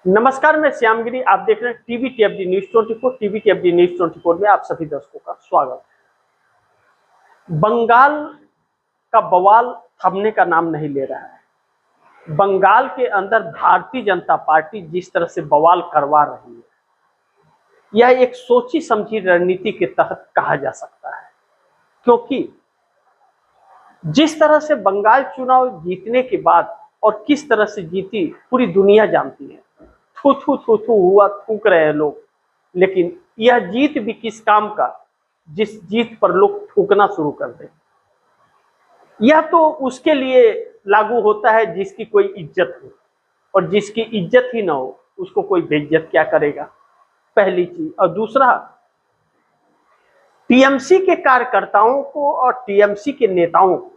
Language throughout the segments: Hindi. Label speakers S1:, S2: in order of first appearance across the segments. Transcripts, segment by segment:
S1: नमस्कार, मैं श्यामगिरी। आप देख रहे हैं टीवी टीएफडी न्यूज 24। टीवी टीएफडी न्यूज 24 में आप सभी दर्शकों का स्वागत है। बंगाल का बवाल थमने का नाम नहीं ले रहा है। बंगाल के अंदर भारतीय जनता पार्टी जिस तरह से बवाल करवा रही है, यह एक सोची समझी रणनीति के तहत कहा जा सकता है, क्योंकि जिस तरह से बंगाल चुनाव जीतने के बाद और किस तरह से जीती पूरी दुनिया जानती है। थू थू थू थू हुआ थूक रहे हैं लोग, लेकिन यह जीत भी किस काम का जिस जीत पर लोग थूकना शुरू कर दें। यह तो उसके लिए लागू होता है जिसकी कोई इज्जत हो, और जिसकी इज्जत ही ना हो उसको कोई बेइज्जत क्या करेगा, पहली चीज। और दूसरा, टीएमसी के कार्यकर्ताओं को और टीएमसी के नेताओं को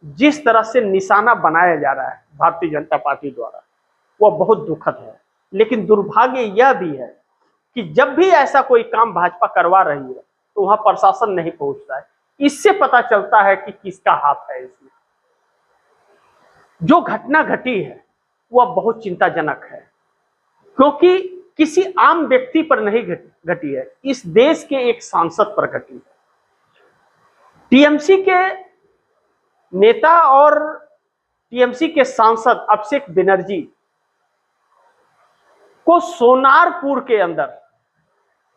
S1: जिस तरह से निशाना बनाया जा रहा है भारतीय जनता पार्टी द्वारा, वह बहुत दुखद है। लेकिन दुर्भाग्य यह भी है कि जब भी ऐसा कोई काम भाजपा करवा रही है तो वहां प्रशासन नहीं पहुंचता है। इससे पता चलता है कि किसका हाथ है इसमें। जो घटना घटी है वह बहुत चिंताजनक है, क्योंकि किसी आम व्यक्ति पर नहीं घटी है, इस देश के एक सांसद पर घटी है। टीएमसी के नेता और टीएमसी के सांसद अभिषेक बनर्जी को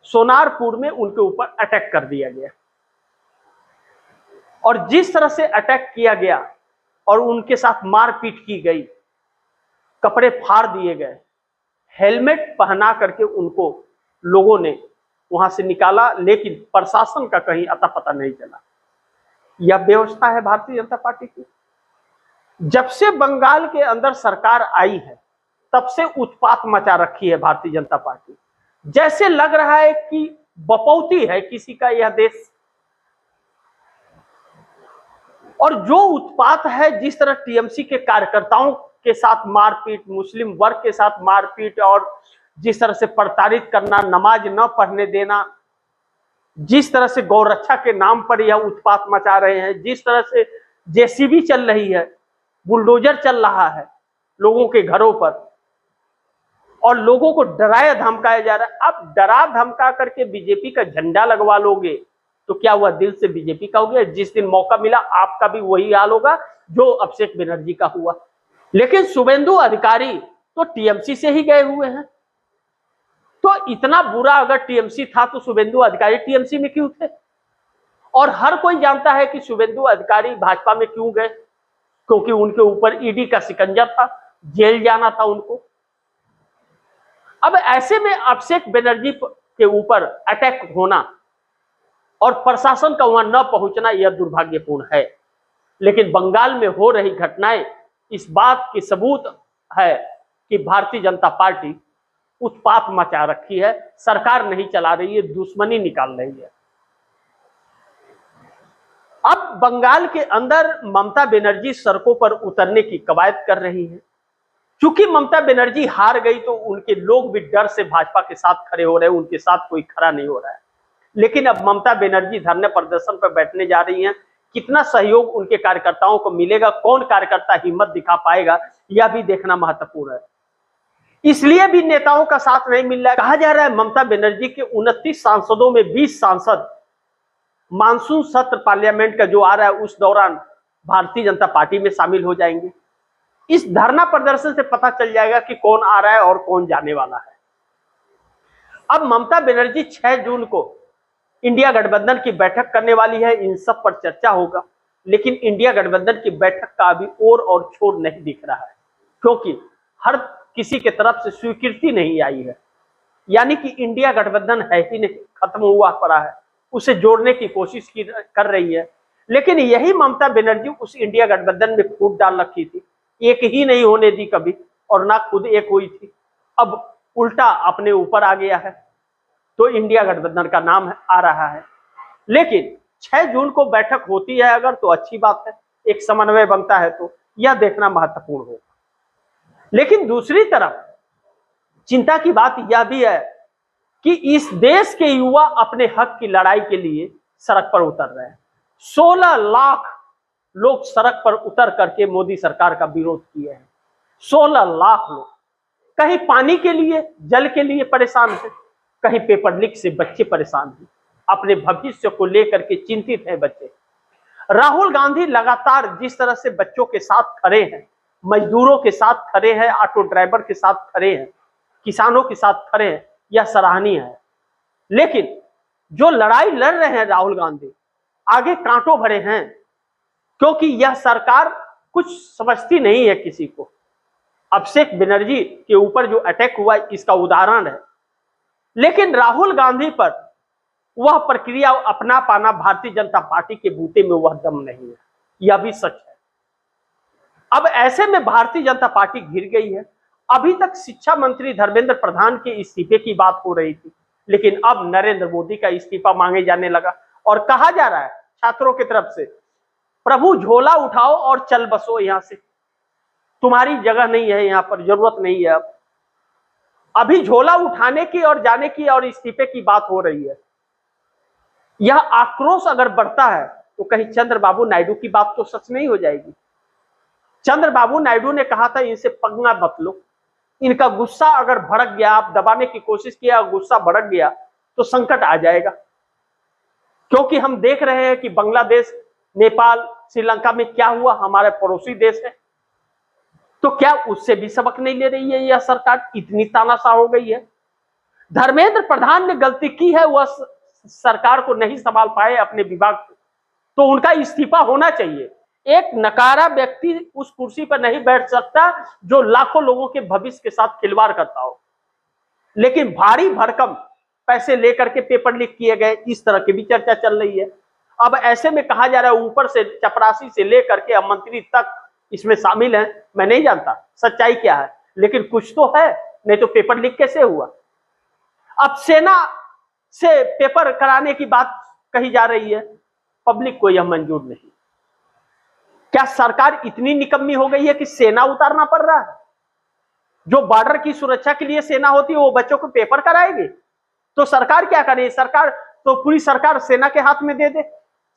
S1: सोनारपुर में उनके ऊपर अटैक कर दिया गया, और जिस तरह से अटैक किया गया और उनके साथ मारपीट की गई, कपड़े फाड़ दिए गए, हेलमेट पहना करके उनको लोगों ने वहां से निकाला, लेकिन प्रशासन का कहीं अता पता नहीं चला। यह व्यवस्था है भारतीय जनता पार्टी की। जब से बंगाल के अंदर सरकार आई है तब से उत्पात मचा रखी है भारतीय जनता पार्टी। जैसे लग रहा है कि बपौती है किसी का यह देश। और जो उत्पात है, जिस तरह टीएमसी के कार्यकर्ताओं के साथ मारपीट, मुस्लिम वर्ग के साथ मारपीट, और जिस तरह से प्रताड़ित करना, नमाज न पढ़ने देना, जिस तरह से गौरक्षा के नाम पर यह उत्पात मचा रहे हैं, जिस तरह से जेसीबी चल रही है, बुलडोजर चल रहा है लोगों के घरों पर, और लोगों को डराया धमकाया जा रहा है। अब डरा धमका करके बीजेपी का झंडा लगवा लोगे तो क्या हुआ, दिल से बीजेपी का हो गया। जिस दिन मौका मिला आपका भी वही हाल होगा जो अभिषेक बनर्जी का हुआ। लेकिन शुभेंदु अधिकारी तो टीएमसी से ही गए हुए हैं, तो इतना बुरा अगर टीएमसी था तो शुभेंदु अधिकारी टीएमसी में क्यों थे? और हर कोई जानता है कि शुभेंदु अधिकारी भाजपा में क्यों गए, क्योंकि उनके ऊपर ईडी का शिकंजा था, जेल जाना था उनको। अब ऐसे में अभिषेक बनर्जी के ऊपर अटैक होना और प्रशासन का वहां न पहुंचना, यह दुर्भाग्यपूर्ण है। लेकिन बंगाल में हो रही घटनाएं इस बात की सबूत है कि भारतीय जनता पार्टी उत्पात मचा रखी है, सरकार नहीं चला रही है, दुश्मनी निकाल रही है। अब बंगाल के अंदर ममता बनर्जी सड़कों पर उतरने की कवायद कर रही है। चूंकि ममता बनर्जी हार गई तो उनके लोग भी डर से भाजपा के साथ खड़े हो रहे हैं, उनके साथ कोई खड़ा नहीं हो रहा है। लेकिन अब ममता बनर्जी धरने प्रदर्शन पर बैठने जा रही हैं। कितना सहयोग उनके कार्यकर्ताओं को मिलेगा, कौन कार्यकर्ता हिम्मत दिखा पाएगा, यह भी देखना महत्वपूर्ण है। इसलिए भी नेताओं का साथ नहीं मिल रहा है। कहा जा रहा है ममता बनर्जी के 29 सांसदों में 20 सांसद मानसून सत्र पार्लियामेंट का जो आ रहा है उस दौरान भारतीय जनता पार्टी में शामिल हो जाएंगे। इस धरना प्रदर्शन से पता चल जाएगा कि कौन आ रहा है और कौन जाने वाला है। अब ममता बनर्जी 6 जून को इंडिया गठबंधन की बैठक करने वाली है, इन सब पर चर्चा होगा। लेकिन इंडिया गठबंधन की बैठक का अभी और छोर नहीं दिख रहा है, क्योंकि हर किसी के तरफ से स्वीकृति नहीं आई है। यानी कि इंडिया गठबंधन है ही नहीं, खत्म हुआ पड़ा है, उसे जोड़ने की कोशिश कर रही है। लेकिन यही ममता बनर्जी उस इंडिया गठबंधन में फूट डाल रखी थी, एक ही नहीं होने दी कभी, और ना खुद एक हुई थी। अब उल्टा अपने ऊपर आ गया है, तो इंडिया गठबंधन का नाम आ रहा है। लेकिन 6 जून को बैठक होती है अगर, तो अच्छी बात है, एक समन्वय बनता है, तो यह देखना महत्वपूर्ण होगा। लेकिन दूसरी तरफ चिंता की बात यह भी है कि इस देश के युवा अपने हक की लड़ाई के लिए सड़क पर उतर रहे हैं। 16 लाख लोग सड़क पर उतर करके मोदी सरकार का विरोध किए हैं। 16 लाख लोग। कहीं पानी के लिए, जल के लिए परेशान है, कहीं पेपर लीक से बच्चे परेशान हैं, अपने भविष्य को लेकर के चिंतित हैं बच्चे। राहुल गांधी लगातार जिस तरह से बच्चों के साथ खड़े हैं, मजदूरों के साथ खड़े हैं, ऑटो ड्राइवर के साथ खड़े हैं, किसानों के साथ खड़े हैं, यह सराहनीय है। लेकिन जो लड़ाई लड़ रहे हैं राहुल गांधी, आगे कांटों भरे हैं, क्योंकि यह सरकार कुछ समझती नहीं है किसी को। अभिषेक बनर्जी के ऊपर जो अटैक हुआ इसका उदाहरण है, लेकिन राहुल गांधी पर वह प्रक्रिया अपना पाना भारतीय जनता पार्टी के बूते में वह दम नहीं है, यह भी सच है। अब ऐसे में भारतीय जनता पार्टी घिर गई है। अभी तक शिक्षा मंत्री धर्मेंद्र प्रधान के इस्तीफे की बात हो रही थी, लेकिन अब नरेंद्र मोदी का इस्तीफा मांगे जाने लगा और कहा जा रहा है छात्रों की तरफ से, प्रभु झोला उठाओ और चल बसो, यहां से तुम्हारी जगह नहीं है, यहां पर जरूरत नहीं है। अब अभी झोला उठाने की और जाने की और इस्तीफे की बात हो रही है। यह आक्रोश अगर बढ़ता है तो कहीं चंद्रबाबू नायडू की बात तो सच नहीं हो जाएगी। चंद्रबाबू नायडू ने कहा था इनसे पंगा मत लो, इनका गुस्सा अगर भड़क गया, आप दबाने की कोशिश किया, गुस्सा भड़क गया तो संकट आ जाएगा। क्योंकि हम देख रहे हैं कि बांग्लादेश, नेपाल, श्रीलंका में क्या हुआ, हमारे पड़ोसी देश है, तो क्या उससे भी सबक नहीं ले रही है यह सरकार? इतनी तानाशाह हो गई है। धर्मेंद्र प्रधान ने गलती की है, वह सरकार को नहीं संभाल पाए अपने विभाग को, तो उनका इस्तीफा होना चाहिए। एक नकारा व्यक्ति उस कुर्सी पर नहीं बैठ सकता जो लाखों लोगों के भविष्य के साथ खिलवाड़ करता हो। लेकिन भारी भरकम पैसे लेकर के पेपर लीक किए गए, इस तरह की भी चर्चा चल रही है। अब ऐसे में कहा जा रहा है ऊपर से चपरासी से लेकर के मंत्री तक इसमें शामिल हैं। मैं नहीं जानता सच्चाई क्या है, लेकिन कुछ तो है, नहीं तो पेपर लीक कैसे हुआ? अब सेना से पेपर कराने की बात कही जा रही है, पब्लिक को यह मंजूर नहीं। क्या सरकार इतनी निकम्मी हो गई है कि सेना उतारना पड़ रहा है? जो बॉर्डर की सुरक्षा के लिए सेना होती है वो बच्चों को पेपर कराएगी, तो सरकार क्या करे? सरकार तो पूरी सरकार सेना के हाथ में दे दे,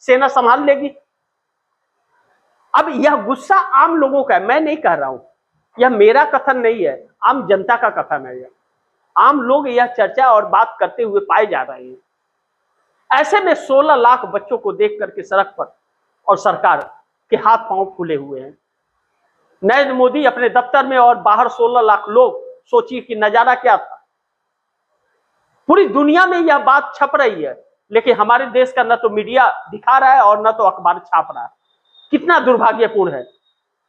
S1: सेना संभाल लेगी। अब यह गुस्सा आम लोगों का है, मैं नहीं कह रहा हूं, यह मेरा कथन नहीं है, आम जनता का कथन है। आम लोग यह चर्चा और बात करते हुए पाए जा रहे हैं। ऐसे में 16 लाख बच्चों को देख करके सड़क पर और सरकार के हाथ पांव फूले हुए हैं। नरेंद्र मोदी अपने दफ्तर में और बाहर 16 लाख लोग, सोचिए कि नजारा क्या था। पूरी दुनिया में यह बात छप रही है, लेकिन हमारे देश का न तो मीडिया दिखा रहा है और न तो अखबार छाप रहा है। कितना दुर्भाग्यपूर्ण है।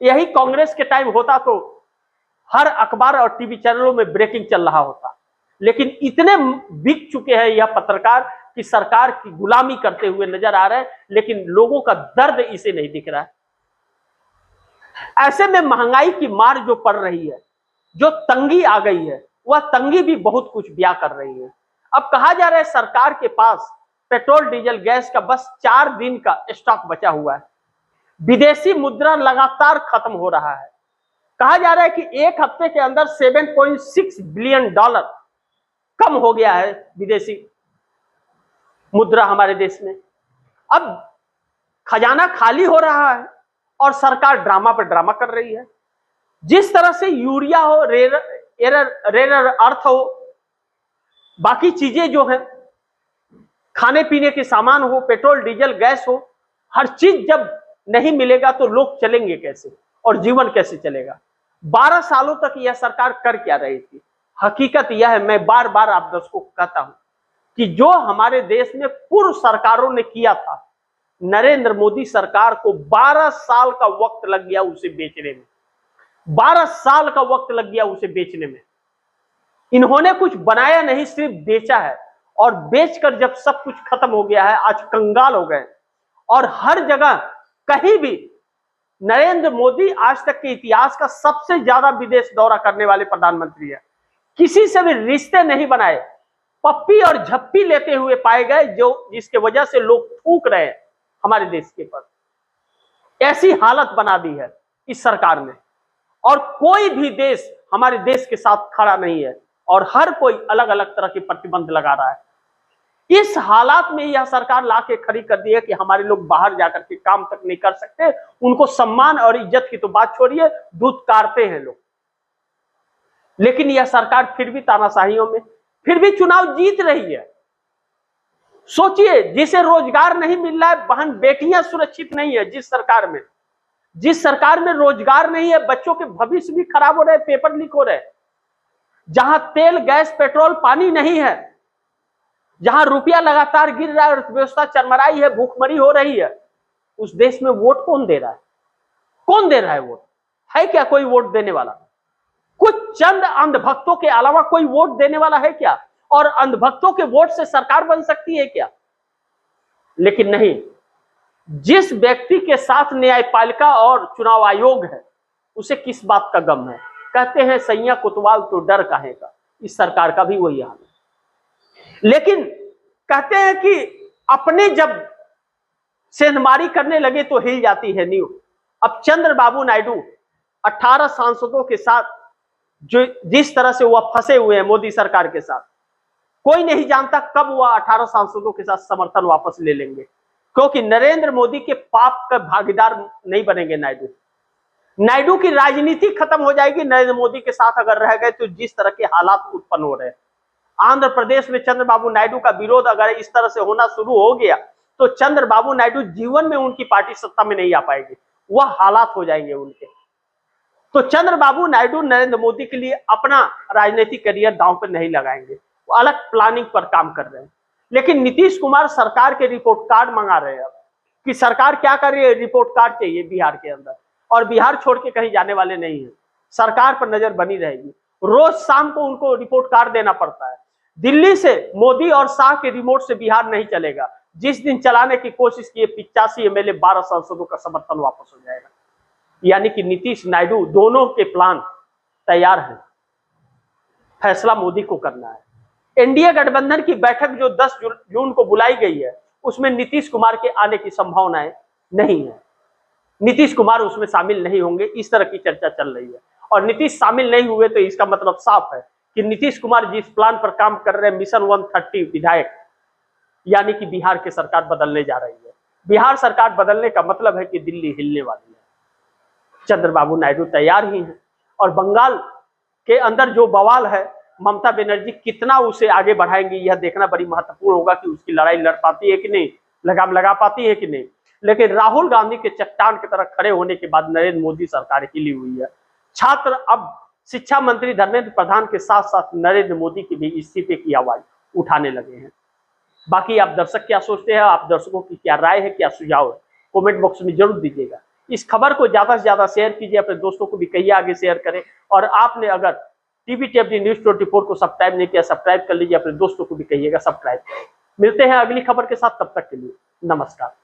S1: यही कांग्रेस के टाइम होता तो हर अखबार और टीवी चैनलों में ब्रेकिंग चल रहा होता, लेकिन इतने बिक चुके हैं यह पत्रकार कि सरकार की गुलामी करते हुए नजर आ रहे हैं, लेकिन लोगों का दर्द इसे नहीं दिख रहा है। ऐसे में महंगाई की मार जो पड़ रही है, जो तंगी आ गई है, वह तंगी भी बहुत कुछ ब्याह कर रही है। अब कहा जा रहा है सरकार के पास पेट्रोल, डीजल, गैस का बस 4 दिन का स्टॉक बचा हुआ है। विदेशी मुद्रा लगातार खत्म हो रहा है। कहा जा रहा है कि एक हफ्ते के अंदर $7.6 बिलियन कम हो गया है विदेशी मुद्रा हमारे देश में। अब खजाना खाली हो रहा है और सरकार ड्रामा पर ड्रामा कर रही है। जिस तरह से यूरिया हो, रेयर अर्थ हो, बाकी चीजें जो हैं, खाने पीने के सामान हो, पेट्रोल, डीजल, गैस हो, हर चीज जब नहीं मिलेगा तो लोग चलेंगे कैसे और जीवन कैसे चलेगा? 12 सालों तक यह सरकार कर क्या रही थी? हकीकत यह है, मैं बार बार आप दर्शकों को कहता हूं कि जो हमारे देश में पूर्व सरकारों ने किया था, नरेंद्र मोदी सरकार को 12 साल का वक्त लग गया उसे बेचने में। 12 साल का वक्त लग गया उसे बेचने में। इन्होंने कुछ बनाया नहीं, सिर्फ बेचा है, और बेचकर जब सब कुछ खत्म हो गया है, आज कंगाल हो गए। और हर जगह कहीं भी नरेंद्र मोदी आज तक के इतिहास का सबसे ज्यादा विदेश दौरा करने वाले प्रधानमंत्री है। किसी से भी रिश्ते नहीं बनाए, पप्पी और झप्पी लेते हुए पाए गए, जो जिसके वजह से लोग थूक रहे हैं हमारे देश के पर। ऐसी हालत बना दी है इस सरकार ने, और कोई भी देश हमारे देश के साथ खड़ा नहीं है, और हर कोई अलग अलग तरह के प्रतिबंध लगा रहा है। इस हालात में यह सरकार ला के खड़ी कर दी है कि हमारे लोग बाहर जाकर के काम तक नहीं कर सकते। उनको सम्मान और इज्जत की तो बात छोड़िए, दूध कारते हैं लोग। लेकिन यह सरकार फिर भी तानाशाहियों में फिर भी चुनाव जीत रही है। सोचिए, जिसे रोजगार नहीं मिल रहा है, बहन बेटियां सुरक्षित नहीं है, जिस सरकार में रोजगार नहीं है, बच्चों के भविष्य भी खराब हो रहे, पेपर लीक हो रहे, जहां तेल गैस पेट्रोल पानी नहीं है, जहां रुपया लगातार गिर रहा है, अर्थव्यवस्था चरमराई है, भूखमरी हो रही है, उस देश में वोट कौन दे रहा है? कौन दे रहा है वोट? है क्या कोई वोट देने वाला? कुछ चंद अंधभक्तों के अलावा कोई वोट देने वाला है क्या? और अंधभक्तों के वोट से सरकार बन सकती है क्या? लेकिन नहीं, जिस व्यक्ति के साथ न्यायपालिका और चुनाव आयोग है, उसे किस बात का गम है? कहते हैं सैया कोतवाल तो डर काहे का। इस सरकार का भी वही हाल है। लेकिन कहते हैं कि अपने जब सेंधमारी करने लगे तो हिल जाती है नींव। अब चंद्रबाबू नायडू 18 सांसदों के साथ जो जिस तरह से वह फंसे हुए हैं मोदी सरकार के साथ, कोई नहीं जानता कब वह 18 सांसदों के साथ समर्थन वापस ले लेंगे, क्योंकि नरेंद्र मोदी के पाप का भागीदार नहीं बनेंगे नायडू की राजनीति खत्म हो जाएगी नरेंद्र मोदी के साथ अगर रह गए तो। जिस तरह के हालात उत्पन्न हो रहे हैं आंध्र प्रदेश में, चंद्रबाबू नायडू का विरोध अगर इस तरह से होना शुरू हो गया तो चंद्रबाबू नायडू जीवन में उनकी पार्टी सत्ता में नहीं आ पाएगी, वह हालात हो जाएंगे उनके। तो चंद्रबाबू नायडू नरेंद्र मोदी के लिए अपना राजनीतिक करियर दांव पर नहीं लगाएंगे, वो अलग प्लानिंग पर काम कर रहे हैं। लेकिन नीतीश कुमार सरकार के रिपोर्ट कार्ड मंगा रहे हैं अब कि सरकार क्या कर रही है, रिपोर्ट कार्ड चाहिए बिहार के अंदर, और बिहार छोड़ के कहीं जाने वाले नहीं है, सरकार पर नजर बनी रहेगी। रोज शाम को उनको रिपोर्ट कार्ड देना पड़ता है। दिल्ली से मोदी और शाह के रिमोट से बिहार नहीं चलेगा। जिस दिन चलाने की कोशिश की 85 एमएलए 12 सांसदों का समर्थन वापस हो जाएगा। यानी कि नीतीश नायडू दोनों के प्लान तैयार हैं, फैसला मोदी को करना है। एनडीए गठबंधन की बैठक जो 10 जून को बुलाई गई है उसमें नीतीश कुमार के आने की संभावनाएं नहीं है, नीतीश कुमार उसमें शामिल नहीं होंगे, इस तरह की चर्चा चल रही है। और नीतीश शामिल नहीं हुए तो इसका मतलब साफ है कि नीतीश कुमार जिस प्लान पर काम कर रहे हैं, मिशन 130 विधायक, यानी कि बिहार की सरकार बदलने जा रही है। बिहार सरकार बदलने का मतलब है कि दिल्ली हिलने वाली है। चंद्रबाबू नायडू तैयार ही हैं, और बंगाल के अंदर जो बवाल है, ममता बनर्जी कितना उसे आगे बढ़ाएंगी यह देखना बड़ी महत्वपूर्ण होगा कि उसकी लड़ाई लड़ पाती है कि नहीं, लगाम लगा पाती है कि नहीं। लेकिन राहुल गांधी के चट्टान की तरह खड़े होने के बाद नरेंद्र मोदी सरकार हिली हुई है। छात्र अब शिक्षा मंत्री धर्मेंद्र प्रधान के साथ साथ नरेंद्र मोदी की भी इस्तीफे की आवाज उठाने लगे हैं। बाकी आप दर्शक क्या सोचते हैं, आप दर्शकों की क्या राय है, क्या सुझाव है, कमेंट बॉक्स में जरूर दीजिएगा। इस खबर को ज्यादा से ज्यादा शेयर कीजिए, अपने दोस्तों को भी कहिए आगे शेयर करें। और आपने अगर टीवी टीएफडी न्यूज़ 24 को सब्सक्राइब नहीं किया, सब्सक्राइब कर लीजिए, अपने दोस्तों को भी कहिएगा सब्सक्राइब करें। मिलते हैं अगली खबर के साथ, तब तक के लिए नमस्कार।